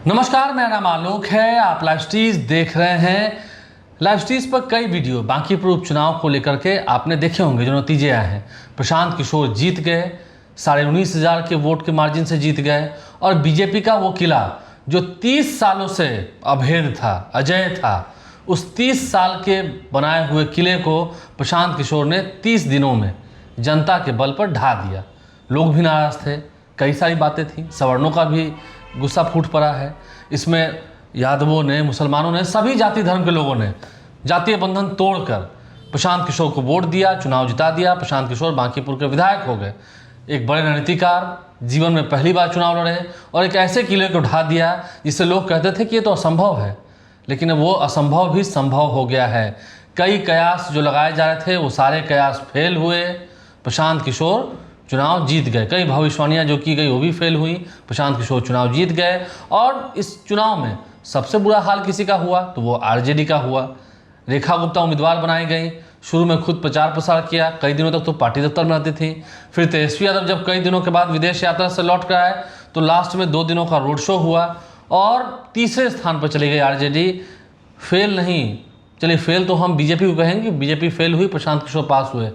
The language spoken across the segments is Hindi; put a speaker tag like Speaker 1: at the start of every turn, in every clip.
Speaker 1: नमस्कार, मेरा नाम आलोक है। आप लाइव स्ट्रीज देख रहे हैं। लाइव स्ट्रीज पर कई वीडियो बांकीपुर उपचुनाव को लेकर के आपने देखे होंगे। जो नतीजे आए हैं, प्रशांत किशोर जीत गए, 19,500 के वोट के मार्जिन से जीत गए। और बीजेपी का वो किला जो 30 सालों से अभेद था, अजय था, उस 30 साल के बनाए हुए किले को प्रशांत किशोर ने 30 दिनों में जनता के बल पर ढा दिया। लोग भी नाराज थे, कई सारी बातें थी, सवर्णों का भी गुस्सा फूट पड़ा है। इसमें यादवों ने, मुसलमानों ने, सभी जाति धर्म के लोगों ने जातीय बंधन तोड़कर प्रशांत किशोर को वोट दिया, चुनाव जिता दिया। प्रशांत किशोर बांकीपुर के विधायक हो गए। एक बड़े रणनीतिकार, जीवन में पहली बार चुनाव लड़े और एक ऐसे किले को ढा दिया जिससे लोग कहते थे कि ये तो असंभव है, लेकिन वो असंभव भी संभव हो गया है। कई कयास जो लगाए जा रहे थे वो सारे कयास फेल हुए। प्रशांत किशोर चुनाव जीत गए। कई भविष्यवाणियां जो की गई वो भी फेल हुई। प्रशांत किशोर चुनाव जीत गए। और इस चुनाव में सबसे बुरा हाल किसी का हुआ तो वो आरजेडी का हुआ। रेखा गुप्ता उम्मीदवार बनाई गई। शुरू में खुद प्रचार प्रसार किया, कई दिनों तक तो पार्टी दफ्तर में रहती थी। फिर तेजस्वी यादव जब कई दिनों के बाद विदेश यात्रा से लौट कर आए तो लास्ट में 2 दिनों का रोड शो हुआ और तीसरे स्थान पर चली गई आरजेडी। फेल नहीं, चलिए फेल तो हम बीजेपी को कहेंगे, बीजेपी फेल हुई, प्रशांत किशोर पास हुए।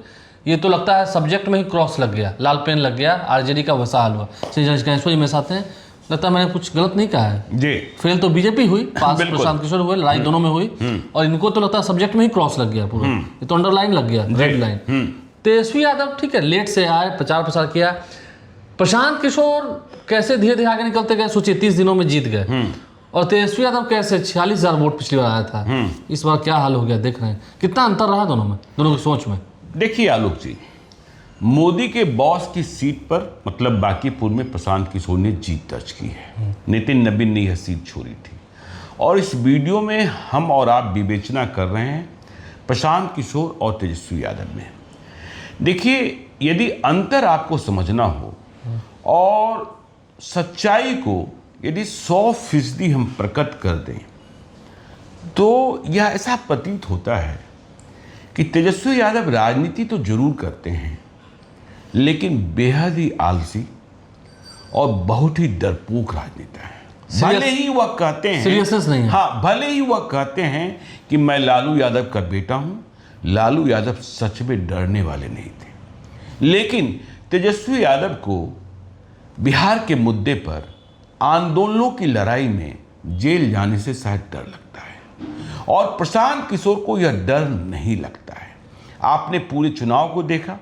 Speaker 1: ये तो लगता है सब्जेक्ट में ही क्रॉस लग गया, लाल पेन लग गया, आरजेडी का वैसा हाल हुआ। श्री गणेश जी मेरे साथ हैं। लगता है मैंने कुछ गलत नहीं कहा है जी। फेल तो बीजेपी हुई, पास प्रशांत किशोर हुए, लड़ाई दोनों में हुई। और इनको तो लगता है सब्जेक्ट में ही क्रॉस लग गया पूरा, ये तो अंडरलाइन लग गया, रेड लाइन। तेजस्वी यादव ठीक है, लेट से आए, प्रचार प्रसार किया। प्रशांत किशोर कैसे धीरे धीरे आगे निकलते गए, सोचिए 30 दिनों में जीत गए। और तेजस्वी यादव कैसे 46,000 वोट पिछली बार आया था, इस बार क्या हाल हो गया देख रहे हैं। कितना अंतर रहा दोनों में, दोनों की सोच में।
Speaker 2: देखिए आलोक जी, मोदी के बॉस की सीट पर मतलब बांकीपुर में प्रशांत किशोर ने जीत दर्ज की है। नितिन नबीन ने यह सीट छोड़ी थी और इस वीडियो में हम और आप विवेचना कर रहे हैं प्रशांत किशोर और तेजस्वी यादव में। देखिए, यदि अंतर आपको समझना हो और सच्चाई को यदि 100% हम प्रकट कर दें तो यह ऐसा प्रतीत होता है कि तेजस्वी यादव राजनीति तो जरूर करते हैं, लेकिन बेहद ही आलसी और बहुत ही डरपोक राजनेता है। भले ही वह कहते हैं,
Speaker 1: सीरियसनेस नहीं है।
Speaker 2: हाँ, भले ही वह कहते हैं कि मैं लालू यादव का बेटा हूं। लालू यादव सच में डरने वाले नहीं थे, लेकिन तेजस्वी यादव को बिहार के मुद्दे पर आंदोलनों की लड़ाई में जेल जाने से शायद डर लगता है और प्रशांत किशोर को यह डर नहीं लगता है। आपने पूरे चुनाव को देखा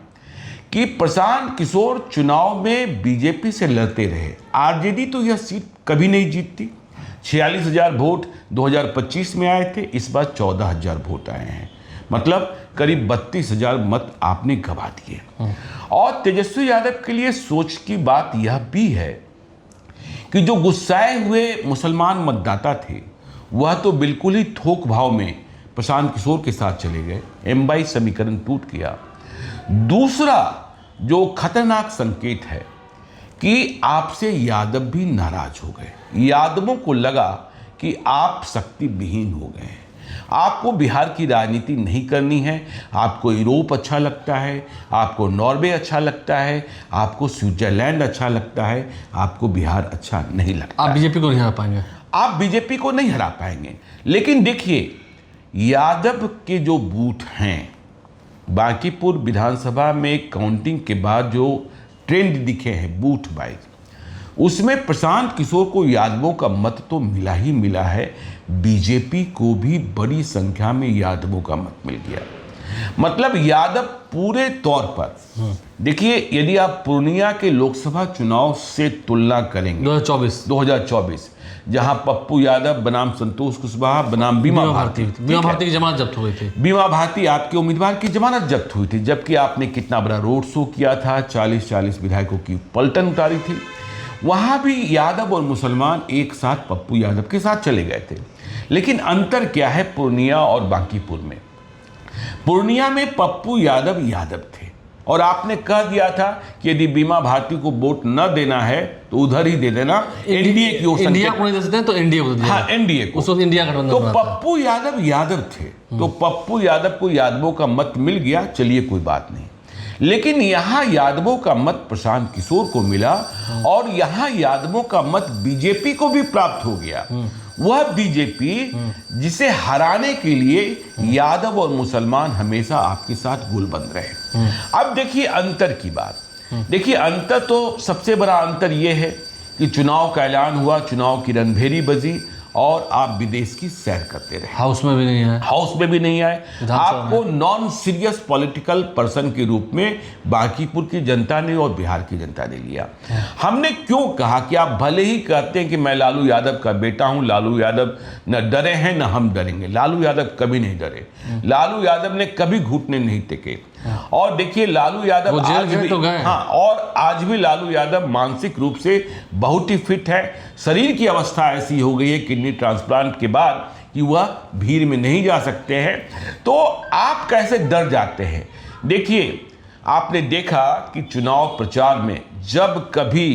Speaker 2: कि प्रशांत किशोर चुनाव में बीजेपी से लड़ते रहे। आरजेडी तो यह सीट कभी नहीं जीतती। 46,000 वोट 2025 में आए थे, इस बार 14,000 वोट आए हैं, मतलब करीब 32,000 मत आपने गवा दिए। और तेजस्वी यादव के लिए सोच की बात यह भी है कि जो गुस्साए हुए मुसलमान मतदाता थे वह तो बिल्कुल ही थोक भाव में प्रशांत किशोर के साथ चले गए। M22 समीकरण टूट गया। दूसरा जो खतरनाक संकेत है कि आपसे यादव भी नाराज हो गए। यादवों को लगा कि आप शक्ति विहीन हो गए हैं, आपको बिहार की राजनीति नहीं करनी है। आपको यूरोप अच्छा लगता है, आपको नॉर्वे अच्छा लगता है, आपको स्विट्जरलैंड अच्छा लगता है, आपको बिहार अच्छा नहीं लगता।
Speaker 1: आप बीजेपी को नहीं हरा पाएंगे,
Speaker 2: आप बीजेपी को नहीं हरा पाएंगे। लेकिन देखिए, यादव के जो बूथ हैं बांकीपुर विधानसभा में काउंटिंग के बाद जो ट्रेंड दिखे हैं बूथ वाइज, उसमें प्रशांत किशोर को यादवों का मत तो मिला ही मिला है, बीजेपी को भी बड़ी संख्या में यादवों का मत मिल गया। मतलब यादव पूरे तौर पर, देखिए, यदि आप पूर्णिया के लोकसभा चुनाव से तुलना करेंगे 2024 जहां पप्पू यादव बनाम संतोष कुशवाहा बनाम बीमा भारती
Speaker 1: की जमानत जब्त हुई थी।
Speaker 2: बीमा भारती आपके उम्मीदवार की जमानत जब्त हुई थी, जबकि आपने कितना बड़ा रोड शो किया था, 40 विधायकों की पलटन उतारी थी। वहां भी यादव और मुसलमान एक साथ पप्पू यादव के साथ चले गए थे। लेकिन अंतर क्या है पूर्णिया और बांकीपुर में? पूर्णिया में पप्पू यादव थे और आपने कह दिया था कि यदि बीमा भारती को वोट न देना है तो उधर ही दे देना, एनडीए की ओर।
Speaker 1: इंडिया को नहीं दे सकते हैं तो एनडीए को,
Speaker 2: हाँ, एनडीए को।
Speaker 1: उस वक्त इंडिया गठबंधन
Speaker 2: तो पप्पू यादव थे, तो पप्पू यादव को यादवों का मत मिल गया, चलिए कोई बात नहीं। लेकिन यहाँ यादवों का मत प्रशांत किशोर को मिला और यहाँ यादवों का मत बीजेपी को भी प्राप्त हो गया। वह बीजेपी जिसे हराने के लिए यादव और मुसलमान हमेशा आपके साथ गुलबंद रहे। अब देखिए अंतर की बात, देखिए अंतर तो सबसे बड़ा अंतर यह है कि चुनाव का ऐलान हुआ, चुनाव की रणभेरी बजी और आप विदेश की सैर करते रहे।
Speaker 1: हाउस में भी नहीं है,
Speaker 2: हाउस में भी नहीं आए। आपको नॉन सीरियस पॉलिटिकल पर्सन के रूप में बांकीपुर की जनता ने और बिहार की जनता ने लिया। हमने क्यों कहा कि आप भले ही कहते हैं कि मैं लालू यादव का बेटा हूं, लालू यादव न डरे हैं न हम डरेंगे। लालू यादव कभी नहीं डरे, लालू यादव ने कभी घुटने नहीं टेके। और देखिए लालू यादव आज भी, हाँ, और आज भी लालू यादव मानसिक रूप से बहुत ही फिट है। शरीर की अवस्था ऐसी हो गई है किडनी ट्रांसप्लांट के बाद कि वह भीड़ में नहीं जा सकते हैं। तो आप कैसे डर जाते हैं? देखिए आपने देखा कि चुनाव प्रचार में जब कभी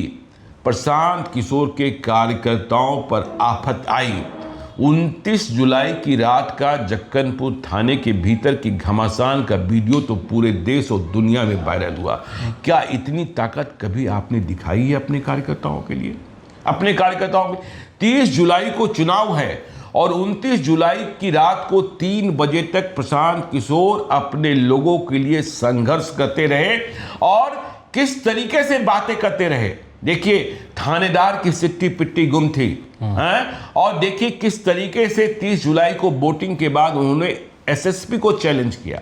Speaker 2: प्रशांत किशोर के कार्यकर्ताओं पर आफत आई, 29 जुलाई की रात का जक्कनपुर थाने के भीतर की घमासान का वीडियो तो पूरे देश और दुनिया में वायरल हुआ। क्या इतनी ताकत कभी आपने दिखाई है अपने कार्यकर्ताओं के लिए? अपने कार्यकर्ताओं के 30 जुलाई को चुनाव है और 29 जुलाई की रात को 3 बजे तक प्रशांत किशोर अपने लोगों के लिए संघर्ष करते रहे और किस तरीके से बातें करते रहे। देखिए थानेदार की सिट्टी पिट्टी गुम थी और देखिए किस तरीके से 30 जुलाई को वोटिंग के बाद उन्होंने एसएसपी को चैलेंज किया।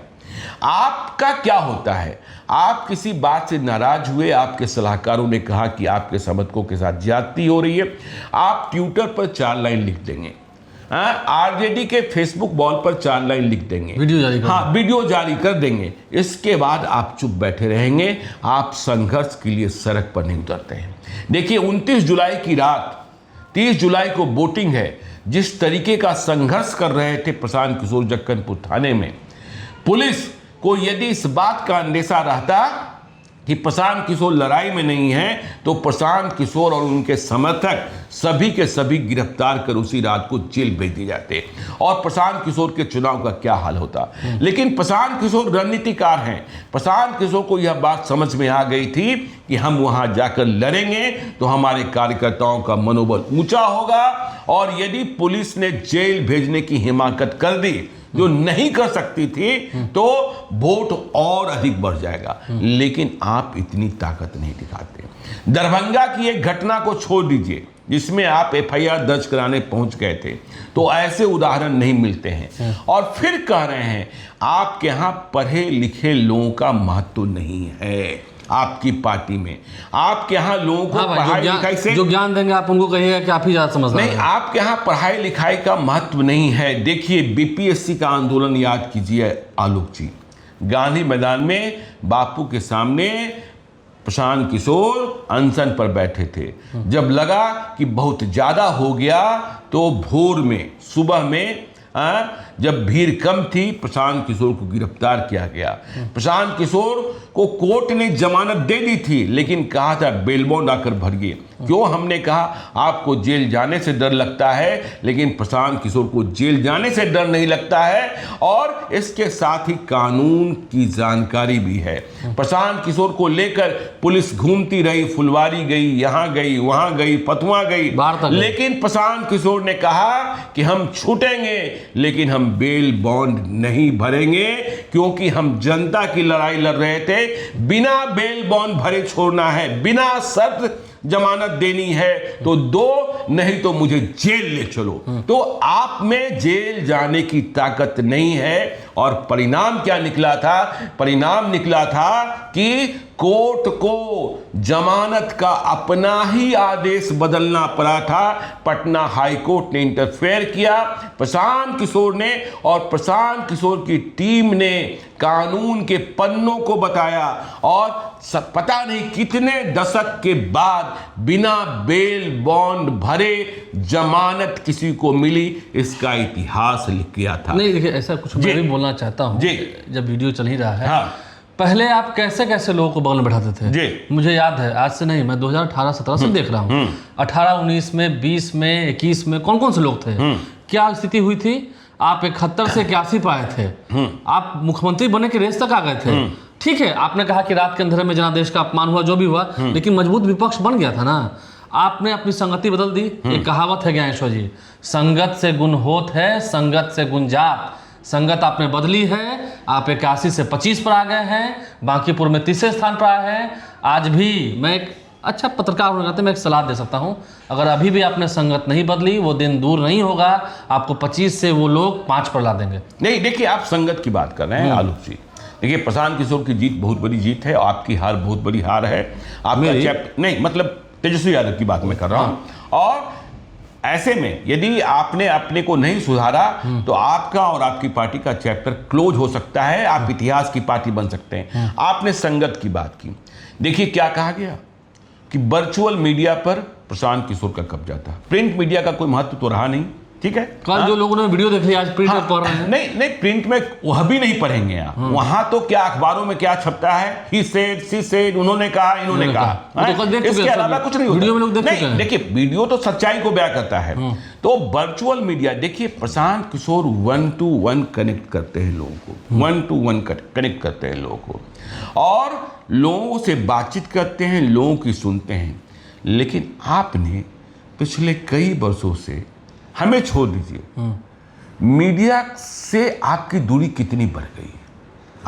Speaker 2: आपका क्या होता है? आप किसी बात से नाराज हुए, आपके सलाहकारों ने कहा कि आपके समर्थकों के साथ ज्यादती हो रही है, आप ट्विटर पर 4 लाइन लिख देंगे, आरजेडी के फेसबुक वॉल पर 4 लाइन लिख देंगे, वीडियो जारी कर देंगे। इसके बाद आप चुप बैठे रहेंगे, आप संघर्ष के लिए सड़क पर नहीं उतरते हैं। देखिए 29 जुलाई की रात, 30 जुलाई को वोटिंग है, जिस तरीके का संघर्ष कर रहे थे प्रशांत किशोर जक्कनपुर थाने में, पुलिस को यदि इस बात का अंदेशा रहता कि प्रशांत किशोर लड़ाई में नहीं है तो प्रशांत किशोर और उनके समर्थक सभी के सभी गिरफ्तार कर उसी रात को जेल भेज दिए जाते और प्रशांत किशोर के चुनाव का क्या हाल होता। लेकिन प्रशांत किशोर रणनीतिकार हैं। प्रशांत किशोर को यह बात समझ में आ गई थी कि हम वहां जाकर लड़ेंगे तो हमारे कार्यकर्ताओं का मनोबल ऊंचा होगा और यदि पुलिस ने जेल भेजने की हिमाकत कर दी जो नहीं कर सकती थी तो वोट और अधिक बढ़ जाएगा। लेकिन आप इतनी ताकत नहीं दिखाते। दरभंगा की एक घटना को छोड़ दीजिए जिसमें आप एफआईआर दर्ज कराने पहुंच गए थे, तो ऐसे उदाहरण नहीं मिलते हैं। और फिर कह रहे हैं आपके यहां पढ़े लिखे लोगों का महत्व नहीं है। आपकी पार्टी में आपके यहाँ लोगों को पढ़ाई लिखाई से
Speaker 1: जो ज्ञान देंगे आप उनको कहिएगा कि आप ही ज्यादा समझदार हैं।
Speaker 2: नहीं, आपके यहाँ पढ़ाई लिखाई का महत्व नहीं है। देखिए बीपीएससी का आंदोलन याद कीजिए आलोक जी, गांधी मैदान में बापू के सामने प्रशांत किशोर अनशन पर बैठे थे। जब लगा कि बहुत ज्यादा हो गया तो भोर में सुबह में जब भीड़ कम थी प्रशांत किशोर को गिरफ्तार किया गया। प्रशांत किशोर को कोर्ट ने जमानत दे दी थी लेकिन कहा था बेल बॉन्ड आकर भरिए। क्यों? हमने कहा आपको जेल जाने से डर लगता है, लेकिन प्रशांत किशोर को जेल जाने से डर नहीं लगता है और इसके साथ ही कानून की जानकारी भी है। प्रशांत किशोर को लेकर पुलिस घूमती रही, फुलवारी गई, यहां गई, वहां गई, फतुआ गई, लेकिन प्रशांत किशोर ने कहा कि हम छूटेंगे लेकिन हम बेल बॉन्ड नहीं भरेंगे क्योंकि हम जनता की लड़ाई लड़ रहे थे। बिना बेल बॉन्ड भरे छोड़ना है, बिना शर्त जमानत देनी है तो दो, नहीं तो मुझे जेल ले चलो। तो आप में जेल जाने की ताकत नहीं है। और परिणाम क्या निकला था? परिणाम निकला था कि कोर्ट को जमानत का अपना ही आदेश बदलना पड़ा था। पटना हाई कोर्ट ने इंटरफेयर किया, प्रशांत किशोर ने, और प्रशांत किशोर की टीम ने कानून के पन्नों को बताया और पता नहीं कितने दशक के बाद बिना बेल बॉन्ड भरे जमानत किसी को मिली, इसका इतिहास लिख गया था।
Speaker 1: नहीं देखिए, ऐसा कुछ मैं भी बोलना चाहता हूँ। जब वीडियो चल ही रहा है, हाँ। पहले आप कैसे कैसे लोगों को बगल में बैठाते थे? जी। मुझे याद है, आज से नहीं, मैं 2018-17 से देख रहा हूँ। 18-19 में, 20 में, 21 में कौन कौन से लोग थे? क्या स्थिति हुई थी? आप 71 से 81 पे आए थे, आप मुख्यमंत्री बनने के रेस तक आ गए थे, ठीक है, आपने कहा कि रात के अंधेरे में जनादेश का अपमान हुआ, जो भी हुआ, लेकिन मजबूत विपक्ष बन गया था ना। आपने अपनी संगति बदल दी। एक कहावत है ज्ञानेश्वर जी, संगत से गुण होत है, संगत से गुण जात। संगत आपने बदली है, आप 81 से 25 पर आ गए हैं, बांकीपुर में तीसरे स्थान पर आए हैं। आज भी मैं एक अच्छा पत्रकार होने के नाते मैं एक सलाह दे सकता हूं, अगर अभी भी आपने संगत नहीं बदली, वो दिन दूर नहीं होगा, आपको 25 से वो लोग 5 पर ला देंगे।
Speaker 2: नहीं, देखिए आप संगत की बात कर रहे हैं आलोक जी। देखिए प्रशांत किशोर की जीत बहुत बड़ी जीत है, आपकी हार बहुत बड़ी हार है। आपका चैप्टर नहीं, मतलब तेजस्वी यादव की बात मैं कर रहा हूं। और ऐसे में यदि आपने अपने को नहीं सुधारा तो आपका और आपकी पार्टी का चैप्टर क्लोज हो सकता है, आप इतिहास की पार्टी बन सकते हैं। आपने संगत की बात की, देखिए क्या कहा गया कि वर्चुअल मीडिया पर प्रशांत किशोर का कब्जा था, प्रिंट मीडिया का कोई महत्व तो रहा नहीं। ठीक है,
Speaker 1: कल जो लोगों ने वीडियो देख लिया, आज प्रिंट में पढ़ रहे हैं।
Speaker 2: नहीं, प्रिंट में वह भी नहीं पढ़ेंगे आप। वहां तो क्या अखबारों में क्या छपता है, ही सेड, शी सेड, उन्होंने कहा, इन्होंने कहा,
Speaker 1: तो कल देख
Speaker 2: इसके अलावा कुछ नहीं होता।
Speaker 1: वीडियो में लोग देख चुके हैं।
Speaker 2: देखिए वीडियो तो सच्चाई को बयां करता है। तो वर्चुअल मीडिया, देखिए प्रशांत किशोर 1 to 1 कनेक्ट करते हैं लोगों को, 1 to 1 कनेक्ट करते हैं लोगों को, और लोगों से बातचीत करते हैं, लोगों की सुनते हैं। लेकिन आपने पिछले कई वर्षों से, हमें छोड़ दीजिए, मीडिया से आपकी दूरी कितनी बढ़ गई है।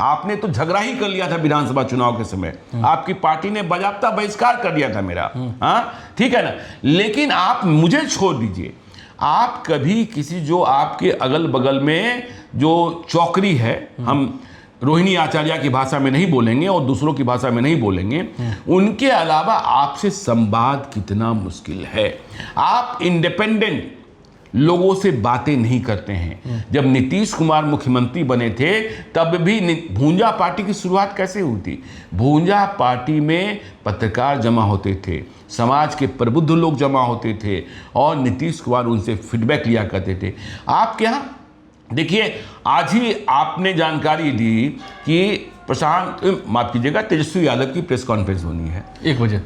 Speaker 2: आपने तो झगड़ा ही कर लिया था विधानसभा चुनाव के समय, आपकी पार्टी ने बाकायदा बहिष्कार कर दिया था मेरा, हाँ ठीक है ना। लेकिन आप मुझे छोड़ दीजिए, आप कभी किसी जो आपके अगल बगल में जो चौकरी है, हम रोहिणी आचार्य की भाषा में नहीं बोलेंगे और दूसरों की भाषा में नहीं बोलेंगे, उनके अलावा आपसे संवाद कितना मुश्किल है। आप इंडिपेंडेंट लोगों से बातें नहीं करते हैं। जब नीतीश कुमार मुख्यमंत्री बने थे तब भी भूंजा पार्टी की शुरुआत कैसे हुई थी? भूंजा पार्टी में पत्रकार जमा होते थे, समाज के प्रबुद्ध लोग जमा होते थे और नीतीश कुमार उनसे फीडबैक लिया करते थे। आप क्या देखिए, आज ही आपने जानकारी दी कि प्रशांत, माफ कीजिएगा, तेजस्वी यादव की प्रेस कॉन्फ्रेंस होनी है
Speaker 1: 1 बजे।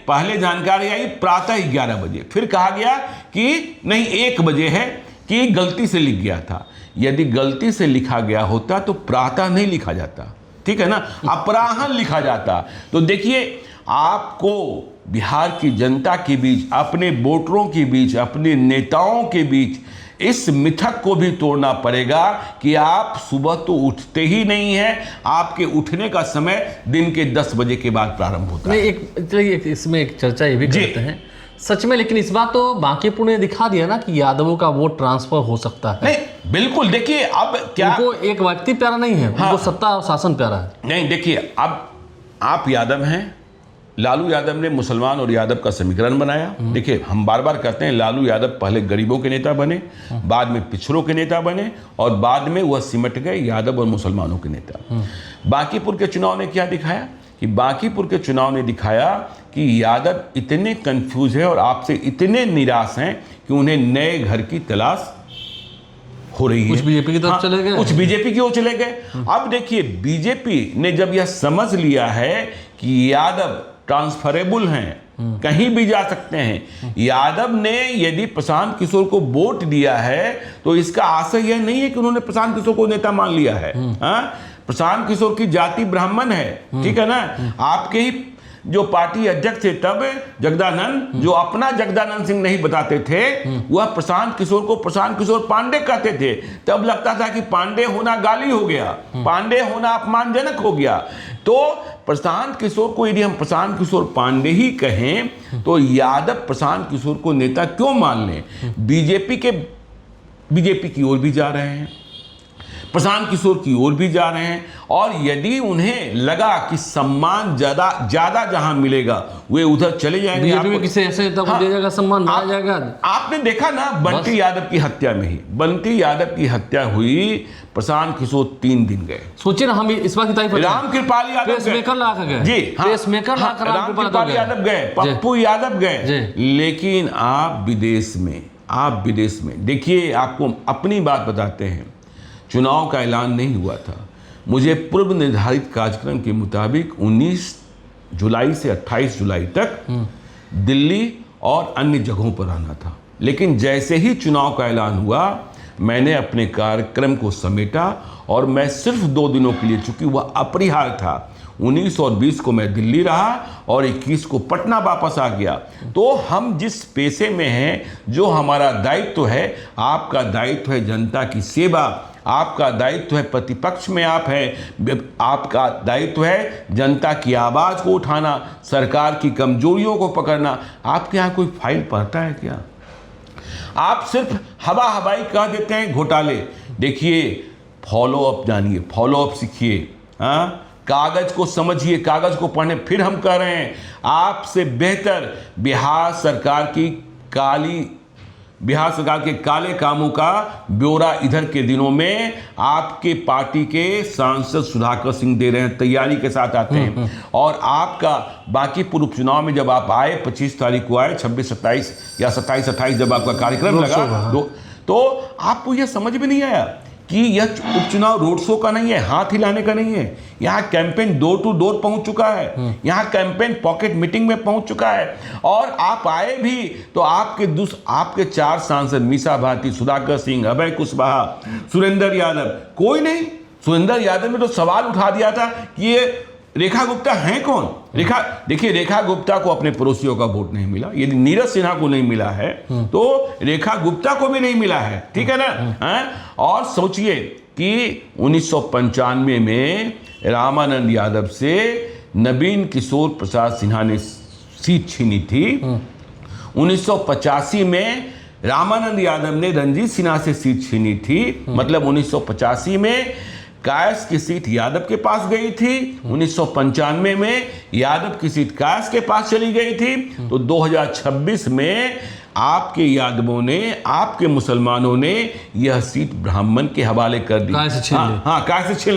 Speaker 2: पहले जानकारी आई प्रातः 11 बजे, फिर कहा गया कि नहीं 1 बजे है, कि गलती से लिख गया था। यदि गलती से लिखा गया होता तो प्रातः नहीं लिखा जाता, ठीक है ना, अपराह्न लिखा जाता। तो देखिए, आपको बिहार की जनता के बीच, अपने वोटरों के बीच, अपने नेताओं के बीच इस मिथक को भी तोड़ना पड़ेगा कि आप सुबह तो उठते ही नहीं हैं, आपके उठने का समय दिन के 10 बजे के बाद प्रारंभ होता है।
Speaker 1: चलिए इसमें एक चर्चा ये भी करते हैं सच में, लेकिन इस बात तो बांकीपुर ने दिखा दिया ना कि यादवों का वोट ट्रांसफर हो सकता है।
Speaker 2: नहीं बिल्कुल, देखिए अब क्या,
Speaker 1: उनको एक व्यक्ति प्यारा नहीं है, उनको सत्ता और शासन प्यारा है।
Speaker 2: नहीं देखिए, अब आप यादव हैं, लालू यादव ने मुसलमान और यादव का समीकरण बनाया। देखिए हम बार बार कहते हैं, लालू यादव पहले गरीबों के नेता बने, बाद में पिछड़ों के नेता बने, और बाद में वह सिमट गए यादव और मुसलमानों के नेता। बांकीपुर के चुनाव ने क्या दिखाया कि बांकीपुर के चुनाव ने दिखाया कि यादव इतने कंफ्यूज है और आपसे इतने निराश हैं कि उन्हें नए घर की तलाश हो रही है।
Speaker 1: कुछ बीजेपी की तरफ चले गए,
Speaker 2: कुछ बीजेपी की ओर चले गए। अब देखिए, बीजेपी ने जब यह समझ लिया है कि यादव ट्रांसफरेबल हैं, कहीं भी जा सकते हैं, यादव ने यदि प्रशांत किशोर को वोट दिया है तो इसका आशय यह नहीं है कि उन्होंने प्रशांत किशोर को नेता मान लिया है। प्रशांत किशोर की जाति ब्राह्मण है, ठीक है ना। आपके ही जो पार्टी अध्यक्ष थे तब जगदानंद, जो अपना जगदानंद सिंह नहीं बताते थे, वह प्रशांत किशोर को प्रशांत किशोर पांडे कहते थे। तब लगता था कि पांडे होना गाली हो गया, पांडे होना अपमानजनक हो गया। तो प्रशांत किशोर को यदि हम प्रशांत किशोर पांडे ही कहें तो यादव प्रशांत किशोर को नेता क्यों मान लें? बीजेपी की ओर भी जा रहे हैं, प्रशांत किशोर की ओर भी जा रहे हैं, और यदि उन्हें लगा कि सम्मान ज्यादा जहां मिलेगा वे उधर चले जाएंगे।
Speaker 1: आपको किसी ऐसे नेता को दिया जाएगा, सम्मान दिया जाएगा।
Speaker 2: आपने देखा ना बंटी यादव की हत्या में ही, बंटी यादव की हत्या हुई, प्रशांत किशोर 3 दिन गए।
Speaker 1: सोचिए ना, हम इस बात की तारीफ,
Speaker 2: रामकृपाल यादव
Speaker 1: पेसमेकर ला गए जी, पेसमेकर
Speaker 2: रामकृपाल यादव गए, पप्पू यादव गए। लेकिन आप विदेश में देखिए, आपको अपनी बात बताते हैं, चुनाव का ऐलान नहीं हुआ था। मुझे पूर्व निर्धारित कार्यक्रम के मुताबिक 19 जुलाई से 28 जुलाई तक दिल्ली और अन्य जगहों पर आना था। लेकिन जैसे ही चुनाव का ऐलान हुआ, मैंने अपने कार्यक्रम को समेटा और मैं सिर्फ 2 दिनों के लिए, चूंकि वह अपरिहार्य था, 19 और 20 को मैं दिल्ली रहा और 21 को पटना वापस आ गया। तो हम जिस पेशे में हैं, जो हमारा दायित्व है, आपका दायित्व है जनता की सेवा, आपका दायित्व है प्रतिपक्ष में आप हैं, आपका दायित्व है जनता की आवाज़ को उठाना, सरकार की कमजोरियों को पकड़ना। आपके यहाँ कोई फाइल पढ़ता है क्या? आप सिर्फ हवा हवाई कह देते हैं घोटाले। देखिए, फॉलो अप जानिए, फॉलो अप सीखिए, हाँ, कागज को समझिए, कागज को पढ़ने। फिर हम कह रहे हैं, आपसे बेहतर बिहार सरकार के काले कामों का ब्यौरा इधर के दिनों में आपके पार्टी के सांसद सुधाकर सिंह दे रहे हैं, तैयारी के साथ आते हैं। और आपका बाकी पूर्व चुनाव में जब आप आए, 25 तारीख को आए, 26, 27 या 27, 28 जब आपका कार्यक्रम लगा, तो आपको यह समझ में नहीं आया कि यह उपचुनाव रोड शो का नहीं है, हाथ हिलाने का नहीं है। यहाँ कैंपेन डोर टू डोर पहुंच चुका है, यहाँ कैंपेन पॉकेट मीटिंग में पहुंच चुका है। और आप आए भी तो आपके 4 सांसद, मीसा भारती, सुधाकर सिंह, अभय कुशवाहा, सुरेंद्र यादव, कोई नहीं। सुरेंद्र यादव ने तो सवाल उठा दिया था कि ये रेखा गुप्ता हैं कौन? देखिए, रेखा गुप्ता को अपने पड़ोसियों का वोट नहीं मिला। यदि नीरज सिन्हा को नहीं मिला है तो रेखा गुप्ता को भी नहीं मिला है, ठीक है ना? और सोचिए कि 1995 में रामानंद यादव से नवीन किशोर प्रसाद सिन्हा ने सीट छीनी थी। 1985 में रामानंद यादव ने रंजीत सिन्हा से सीट छीनी थी। मतलब 1985 में कायस की सीट यादव के पास गई थी, 1995 में यादव की सीट कायस के पास चली गई थी। तो 2026 में आपके यादवों ने, आपके मुसलमानों ने यह सीट ब्राह्मण के हवाले कर दी।
Speaker 1: कायस से छीन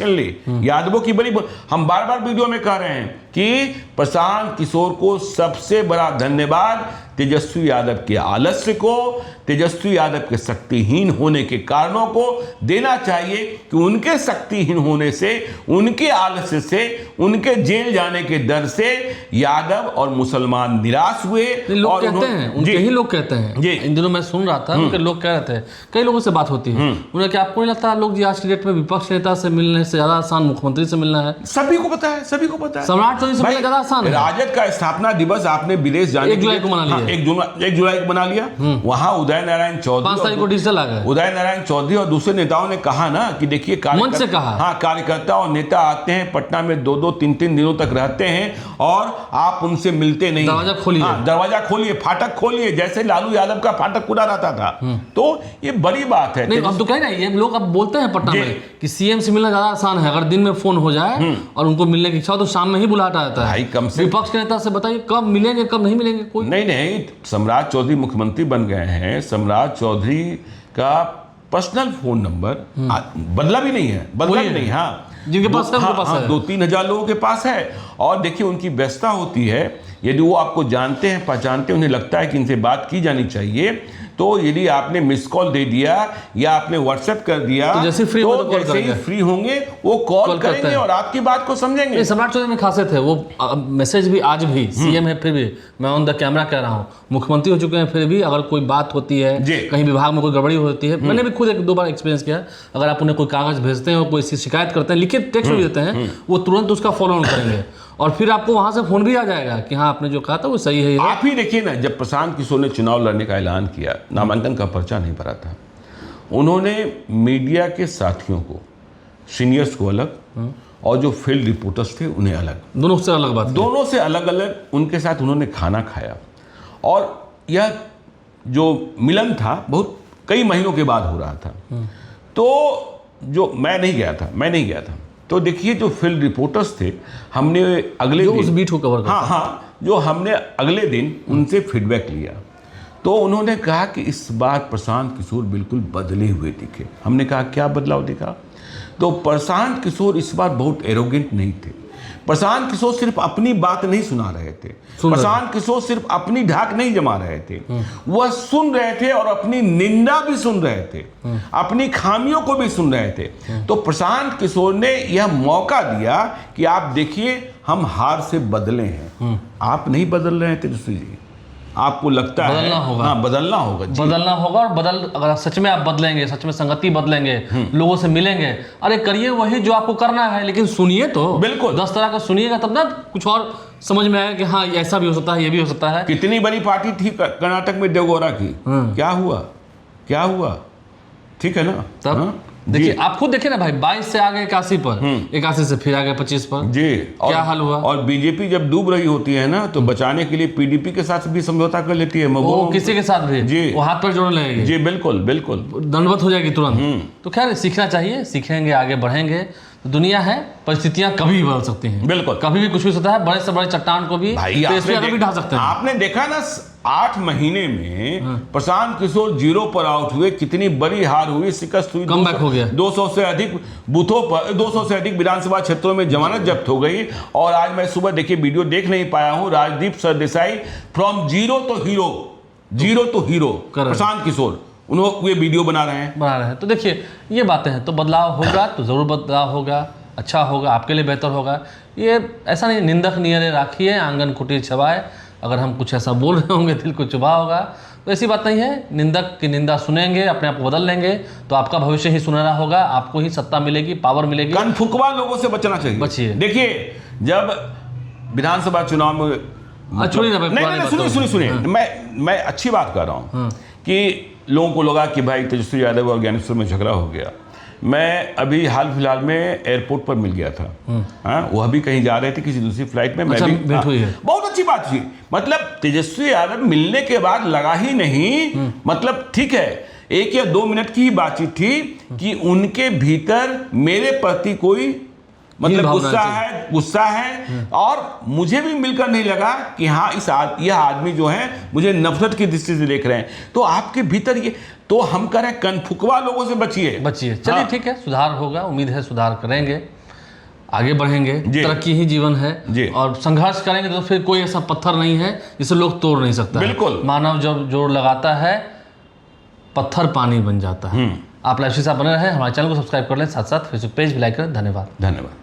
Speaker 1: ली। यादवों की बड़ी, हम बार बार वीडियो में कह रहे हैं कि प्रशांत किशोर को सबसे बड़ा धन्यवाद तेजस्वी यादव के आलस्य को, तेजस्वी यादव के शक्तिहीन होने के कारणों को देना चाहिए कि उनके शक्तिहीन होने से, उनके आलस्य से, उनके जेल जाने के डर से यादव और मुसलमान निराश हुए। लोग कहते हैं, उनके ही लोग कहते हैं। इन दिनों मैं सुन रहा था, उनके लोग कह रहे थे, कई लोगों से बात होती है, उन्हें क्या आपको नहीं लगता लोग जी आज की डेट में विपक्ष नेता से मिलने से ज्यादा आसान मुख्यमंत्री से मिलना है?
Speaker 2: सभी को पता है, सभी को पता है।
Speaker 1: सम्राट चौधरी से मिलना ज्यादा आसान है।
Speaker 2: राजद का स्थापना दिवस आपने विदेश जाने
Speaker 1: 1 जुलाई को मना लिया।
Speaker 2: 1 जुलाई को बना लिया। वहां उदय नारायण चौधरी,
Speaker 1: 5 तारीख को डिजिटल आ गए।
Speaker 2: उदय नारायण चौधरी और दूसरे नेताओं ने कहा ना कि देखिए,
Speaker 1: मंच से कहा,
Speaker 2: हाँ, कार्यकर्ता और नेता आते हैं पटना में 2-2, 3-3 दिनों तक रहते हैं और आप उनसे मिलते नहीं।
Speaker 1: दरवाजा खोलिए,
Speaker 2: दरवाजा खोलिए, फाटक खोलिए, जैसे लालू यादव का फाटक खुला रहता था। तो ये बड़ी बात है।
Speaker 1: नहीं, अब तो कह रहे हैं, ये लोग अब बोलते हैं पटना में कि सीएम से मिलना ज्यादा आसान है। अगर दिन में फोन हो जाए और उनको मिलने की इच्छा हो तो शाम में ही बुलाता रहता है। विपक्ष के नेता से बताइए कब मिलेंगे, कब नहीं मिलेंगे? कोई
Speaker 2: नहीं, सम्राट चौधरी मुख्यमंत्री बन गए हैं। सम्राट चौधरी का पर्सनल फोन नंबर बदला भी नहीं है, हाँ,
Speaker 1: जिनके पास है
Speaker 2: 2-3 हजार लोगों के पास है। और देखिए, उनकी व्यस्तता होती है। यदि वो आपको जानते हैं, पहचानते हैं, उन्हें लगता है कि इनसे बात की जानी चाहिए, तो यदि आपने मिस कॉल दे दिया या आपने व्हाट्सएप कर दिया,
Speaker 1: तो जैसे
Speaker 2: ही फ्री होंगे वो कॉल करेंगे और आपकी बात को समझेंगे।
Speaker 1: सम्राट चौधरी में खासियत है, वो मैसेज भी आज भी, सीएम है फिर भी, मैं ऑन द कैमरा कह रहा हूँ, मुख्यमंत्री हो चुके हैं फिर भी अगर कोई बात होती है, कहीं विभाग में कोई गड़बड़ी होती है, मैंने भी खुद 1-2 बार एक्सपीरियंस किया, अगर आप उन्हें कोई कागज भेजते हैं और कोई शिकायत करते हैं, लिखित टेक्स्ट भी देते हैं, वो तुरंत उसका फॉलो ऑन करेंगे और फिर आपको वहां से फोन भी आ जाएगा कि हाँ आपने जो कहा था वो सही है।
Speaker 2: आप ही देखिए ना, जब प्रशांत किशोर ने चुनाव लड़ने का ऐलान किया, नामांकन का पर्चा नहीं भरा था, उन्होंने मीडिया के साथियों को, सीनियर्स को अलग और जो फील्ड रिपोर्टर्स थे उन्हें अलग,
Speaker 1: दोनों से अलग बात,
Speaker 2: दोनों से अलग अलग उनके साथ उन्होंने खाना खाया। और यह जो मिलन था बहुत कई महीनों के बाद हो रहा था। तो जो मैं नहीं गया था, तो देखिए जो फील्ड रिपोर्टर्स थे, हमने अगले दिन
Speaker 1: उस बीट को कवर किया,
Speaker 2: हाँ, जो हमने अगले दिन उनसे फीडबैक लिया, तो उन्होंने कहा कि इस बार प्रशांत किशोर बिल्कुल बदले हुए दिखे। हमने कहा क्या बदलाव दिखा? तो प्रशांत किशोर इस बार बहुत एरोगेंट नहीं थे। प्रशांत किशोर सिर्फ अपनी बात नहीं सुना रहे थे, प्रशांत किशोर सिर्फ अपनी ढाक नहीं जमा रहे थे, वह सुन रहे थे और अपनी निंदा भी सुन रहे थे, अपनी खामियों को भी सुन रहे थे। तो प्रशांत किशोर ने यह मौका दिया कि आप देखिए हम हार से बदले हैं। आप नहीं बदल रहे हैं तेजस्वी जी, आपको लगता है
Speaker 1: बदलना होगा।
Speaker 2: हाँ, बदलना होगा जी।
Speaker 1: बदलना होगा, और अगर सच में आप बदलेंगे, सच में संगति बदलेंगे, लोगों से मिलेंगे, अरे करिए वही जो आपको करना है, लेकिन सुनिए तो।
Speaker 2: बिल्कुल।
Speaker 1: 10 तरह का सुनिएगा तब ना कुछ और समझ में आया कि हाँ ऐसा भी हो सकता है, ये भी हो सकता है।
Speaker 2: कितनी बड़ी पार्टी थी कर्नाटक में देवगौड़ा की, क्या हुआ, क्या हुआ, ठीक है ना।
Speaker 1: तब
Speaker 2: हाँ?
Speaker 1: देखिए,
Speaker 2: जी।
Speaker 1: आप खुद देखिए ना भाई, 22 से आ गए 81 पर, 81 से फिर आ गए 25 पर
Speaker 2: जी।
Speaker 1: क्या हाल हुआ।
Speaker 2: और बीजेपी जब डूब रही होती है ना, तो बचाने के लिए पीडीपी के साथ भी समझौता कर लेती है।
Speaker 1: वो किसी के साथ भी
Speaker 2: जी।
Speaker 1: वो हाथ पर जोड़ने लगेगी
Speaker 2: जी बिल्कुल बिल्कुल,
Speaker 1: दंडवत हो जाएगी तुरंत। तो खैर सीखना चाहिए, सीखेंगे, आगे बढ़ेंगे। दुनिया है, परिस्थितियां कभी भी बदल सकती हैं,
Speaker 2: बिल्कुल।
Speaker 1: कभी भी कुछ भी हो सकता है। बड़े से बड़े चट्टान को भी
Speaker 2: भाई
Speaker 1: तेजस्वी यादव भी ढा सकते हैं।
Speaker 2: आपने देखा ना 8 महीने में प्रशांत किशोर 0 पर आउट हुए, कितनी बड़ी हार हुई, शिकस्त हुई,
Speaker 1: कमबैक हो गया।
Speaker 2: 200 से अधिक बूथों पर, 200 से अधिक विधानसभा क्षेत्रों में जमानत जब्त हो गई। और आज मैं सुबह देखिए वीडियो देख नहीं पाया हूं, Rajdeep Sardesai from zero to hero, Prashant Kishor उन्होंने ये वीडियो बना रहे हैं।
Speaker 1: तो देखिए ये बातें हैं, तो बदलाव होगा तो जरूर बदलाव होगा, अच्छा होगा, आपके लिए बेहतर होगा। ये ऐसा नहीं निंदक नियरे राखिए आंगन कुटीर छवाए, अगर हम कुछ ऐसा बोल रहे होंगे दिल को चुभा होगा, तो ऐसी बात नहीं है। निंदक की निंदा सुनेंगे, अपने आप को बदल लेंगे, तो आपका भविष्य ही सुनहरा होगा, आपको ही सत्ता मिलेगी, पावर मिलेगी।
Speaker 2: कनफुकवा लोगों से बचना चाहिए।
Speaker 1: बचिए।
Speaker 2: देखिए जब विधानसभा चुनाव में सुनिए, मैं अच्छी बात कर रहा हूँ कि लोगों को लगा कि भाई तेजस्वी यादव और ज्ञानेश्वर में झगड़ा हो गया। मैं अभी हाल फिलहाल में एयरपोर्ट पर मिल गया था, हाँ, वो अभी कहीं जा रहे थे किसी दूसरी फ्लाइट में, मैं भी
Speaker 1: भेंट हुई है।
Speaker 2: बहुत अच्छी बात थी। मतलब तेजस्वी यादव मिलने के बाद लगा ही नहीं, मतलब ठीक है 1 या 2 मिनट की ही बातचीत थी कि उनके भीतर मेरे प्रति कोई मतलब गुस्सा है, और मुझे भी मिलकर नहीं लगा कि हाँ यह आदमी जो है मुझे नफरत की दृष्टि से देख रहे हैं। तो आपके भीतर ये, तो हम कह रहे हैं कनफुकवा लोगों से बचिए।
Speaker 1: चलिए
Speaker 2: हाँ।
Speaker 1: ठीक है, सुधार होगा, उम्मीद है सुधार करेंगे, आगे बढ़ेंगे, तरक्की ही जीवन है। और संघर्ष करेंगे तो फिर कोई ऐसा पत्थर नहीं है जिसे लोग तोड़ नहीं सकता।
Speaker 2: बिल्कुल।
Speaker 1: मानव जब जोर लगाता है पत्थर पानी बन जाता है। आप लाइव साहब बने रहे, हमारे चैनल को सब्सक्राइब कर लें, साथ साथ फेसबुक पेज भी लाइक करें। धन्यवाद।